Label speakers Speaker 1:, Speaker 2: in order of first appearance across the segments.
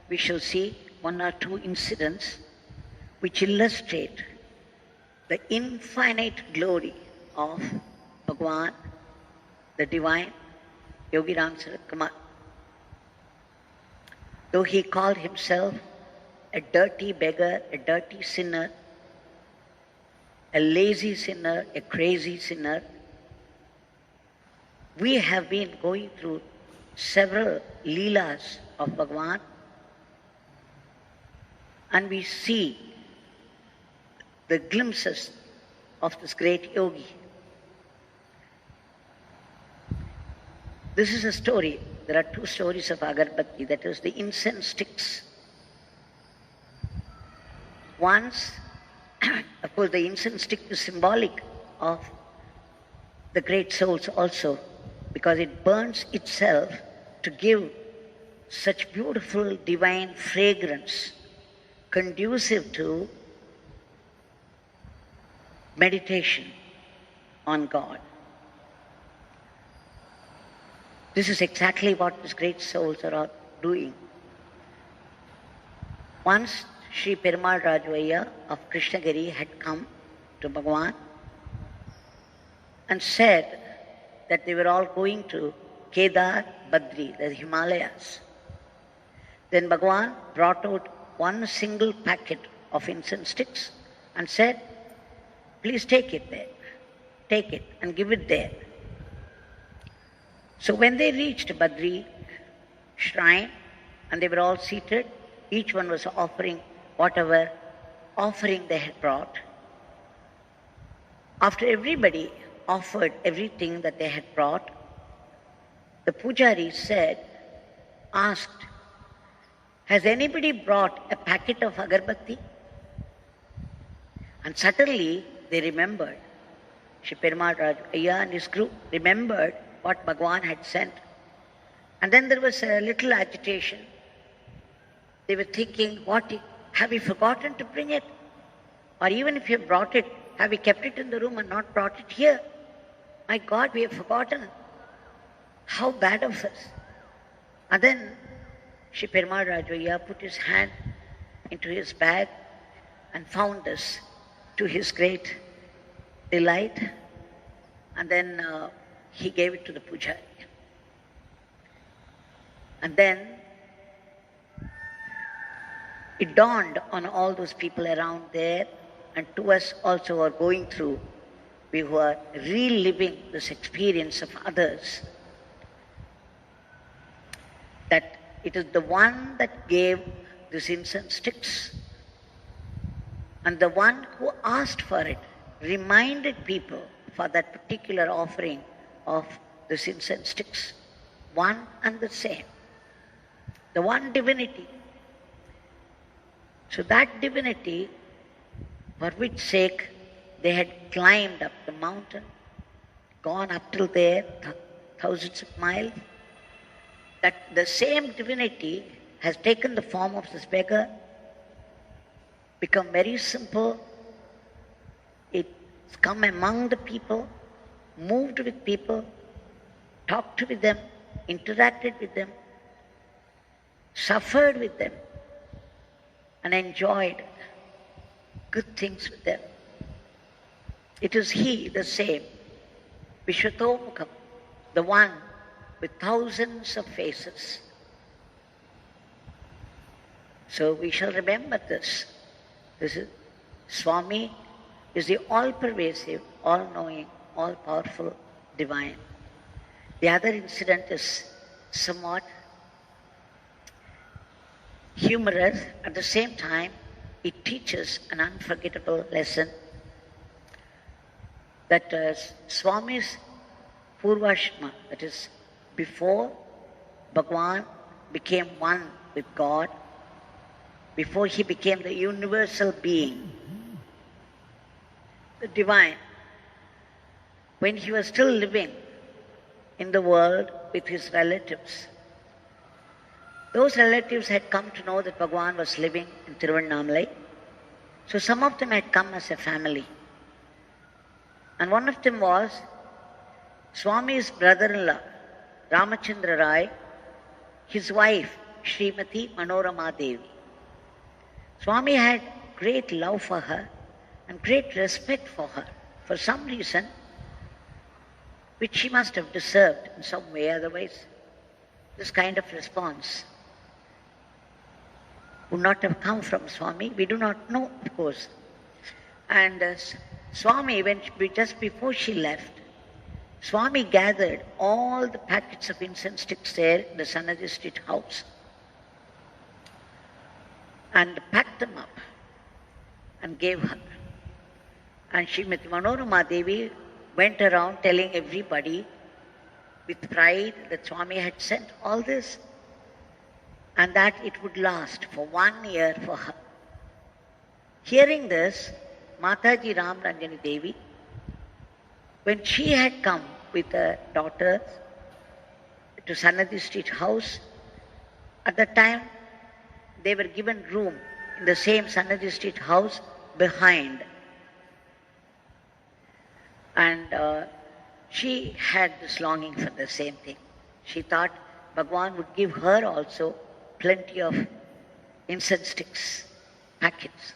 Speaker 1: we shall see one or two incidents which illustrate the infinite glory of Bhagwan, the divine Yogi Ram Sarat Kumar. Though he called himself a dirty beggar, a dirty sinner, a lazy sinner, a crazy sinner, we have been going through several leelas of Bhagwan, and we see the glimpses of this great yogi. This is a story. There are two stories of Agarbatti, that is the incense sticks. Once, of course, the incense stick is symbolic of the great souls also, because it burns itself to give such beautiful divine fragrance conducive to meditation on God. This is exactly what these great souls are all doing. Once Sri Perumal Rajavaiya of Krishnagiri had come to Bhagwan and said that they were all going to Kedar, Badri, the Himalayas. Then Bhagwan brought out one single packet of incense sticks and said, please take it there. Take it and give it there. So when they reached Badri shrine and they were all seated, each one was offering whatever offering they had brought. After everybody offered everything that they had brought, the pujari asked, has anybody brought a packet of agarbatti? And suddenly they remembered, Shri Perumal Rajavaiya and his group remembered what Bhagwan had sent. And then there was a little agitation. They were thinking, have we forgotten to bring it? Or even if you brought it, have we kept it in the room and not brought it here? My God, we have forgotten. How bad of us. And then Shri Perumal Rajavaiya put his hand into his bag and found this, to his great delight. And then he gave it to the pujari. And then it dawned on all those people around there, and to us also who are going through, we who are reliving this experience of others, that it is the one that gave these incense sticks, and the one who asked for it reminded people for that particular offering of these incense sticks. One and the same. The one divinity. So that divinity, for which sake they had climbed up the mountain, gone up till there, thousands of miles, that the same divinity has taken the form of this beggar, become very simple. It's come among the people, moved with people, talked with them, interacted with them, suffered with them, and enjoyed good things with them. It is he, the same, Vishwatomukam, the one with thousands of faces. So we shall remember this. This is Swami is the all-pervasive, all-knowing, all-powerful divine. The other incident is somewhat humorous. At the same time, it teaches an unforgettable lesson that Swami's Purvashma, that is, before Bhagwan became one with God, before he became the universal being, the divine, when he was still living in the world with his relatives, those relatives had come to know that Bhagwan was living in Tiruvannamalai. So some of them had come as a family. And one of them was Swami's brother-in-law, Ramachandra Rai, his wife, Srimati Manorama Devi. Swami had great love for her and great respect for her for some reason which she must have deserved in some way, otherwise this kind of response would not have come from Swami. We do not know, of course. And Swami, just before she left, Swami gathered all the packets of incense sticks there in the Sanadi Street house and packed them up and gave her. And Srimati Manorama Devi went around telling everybody with pride that Swami had sent all this and that it would last for 1 year for her. Hearing this, Mataji Ram Ranjani Devi, when she had come with her daughter to Sanadi Street house, at that time they were given room in the same Sanadi Street house behind. And she had this longing for the same thing. She thought Bhagwan would give her also plenty of incense sticks, packets.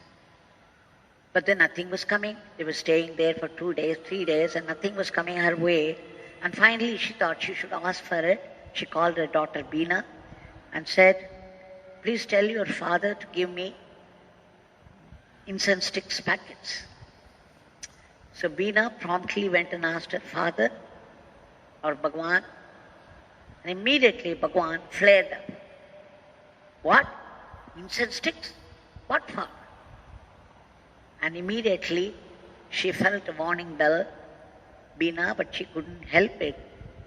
Speaker 1: But then nothing was coming. They were staying there for 2 days, 3 days, and nothing was coming her way. And finally she thought she should ask for it. She called her daughter Beena and said, please tell your father to give me incense sticks packets. So Beena promptly went and asked her father or Bhagwan, and immediately Bhagwan flared up. What? Incense sticks? What for? And immediately she felt a warning bell, Beena, but she couldn't help it.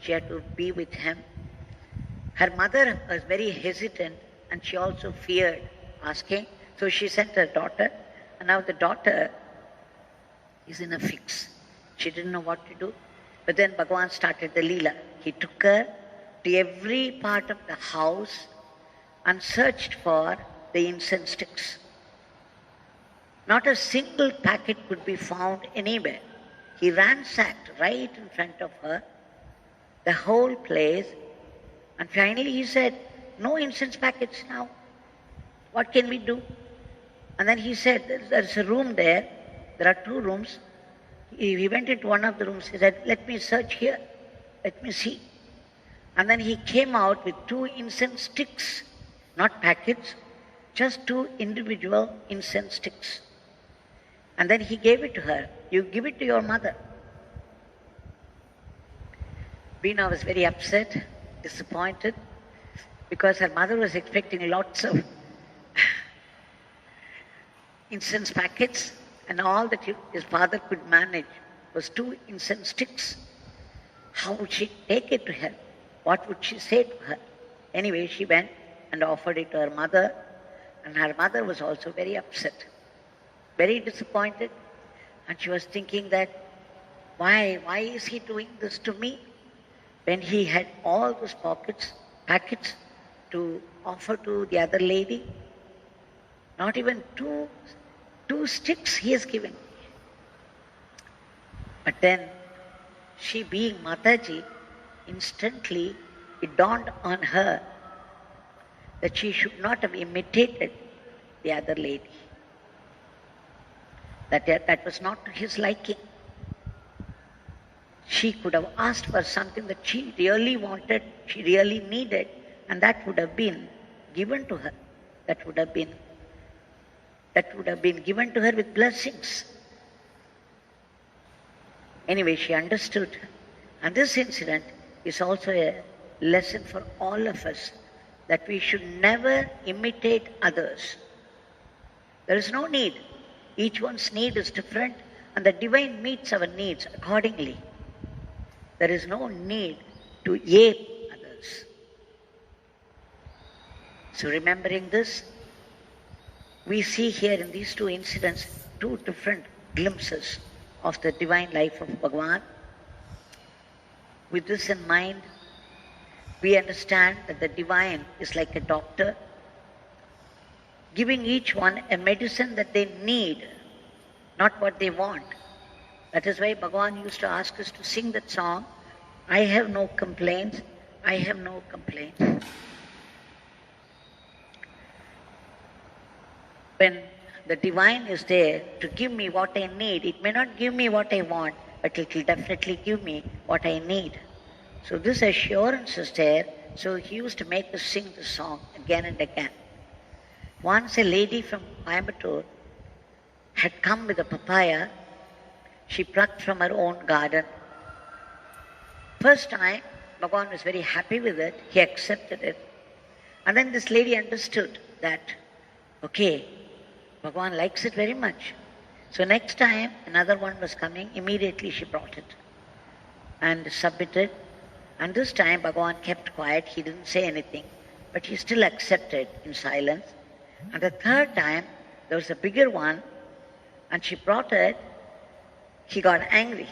Speaker 1: She had to be with him. Her mother was very hesitant and she also feared asking. So she sent her daughter, and now the daughter is in a fix. She didn't know what to do. But then Bhagwan started the Leela. He took her to every part of the house and searched for the incense sticks. Not a single packet could be found anywhere. He ransacked right in front of her, the whole place, and finally he said, no incense packets now. What can we do? And then he said, there's a room there. There are 2 rooms. He went into one of the rooms. He said, let me search here. Let me see. And then he came out with 2 incense sticks, not packets, just 2 individual incense sticks. And then he gave it to her. You give it to your mother. Beena was very upset, disappointed, because her mother was expecting lots of incense packets, and all that his father could manage was 2 incense sticks. How would she take it to her? What would she say to her? Anyway, she went and offered it to her mother, and her mother was also very upset, very disappointed, and she was thinking that, why is he doing this to me when he had all those packets to offer to the other lady? Not even two sticks he has given me. But then, she being Mataji, instantly it dawned on her that she should not have imitated the other lady. That was not to his liking. She could have asked for something that she really wanted, she really needed, and that would have been given to her. That would have been given to her with blessings. Anyway, she understood. And this incident is also a lesson for all of us, that we should never imitate others. There is no need. Each one's need is different, and the divine meets our needs accordingly. There is no need to ape others. So remembering this, we see here in these 2 incidents 2 different glimpses of the divine life of Bhagwan. With this in mind, we understand that the divine is like a doctor, giving each one a medicine that they need, not what they want. That is why Bhagwan used to ask us to sing that song, I have no complaints, I have no complaints. when the divine is there to give me what I need, it may not give me what I want, but it will definitely give me what I need. So this assurance is there. So he used to make us sing the song again and again. Once a lady from Coimbatore had come with a papaya she plucked from her own garden. First time, Bhagavan was very happy with it. He accepted it. And then this lady understood that, okay, Bhagavan likes it very much. So next time another one was coming, immediately she brought it and submitted. And this time Bhagavan kept quiet. He didn't say anything, but he still accepted in silence. And the third time, there was a bigger one, and she brought it. He got angry.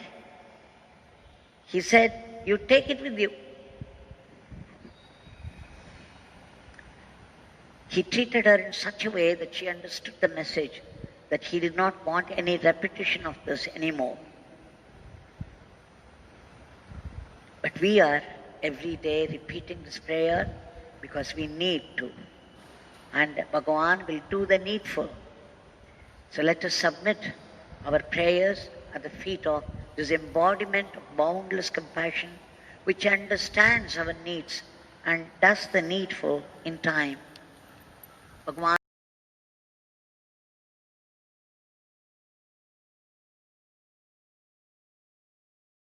Speaker 1: He said, "You take it with you." He treated her in such a way that she understood the message, that he did not want any repetition of this anymore. But we are every day repeating this prayer because we need to. And Bhagavan will do the needful. So let us submit our prayers at the feet of this embodiment of boundless compassion, which understands our needs and does the needful in time. Bhagavan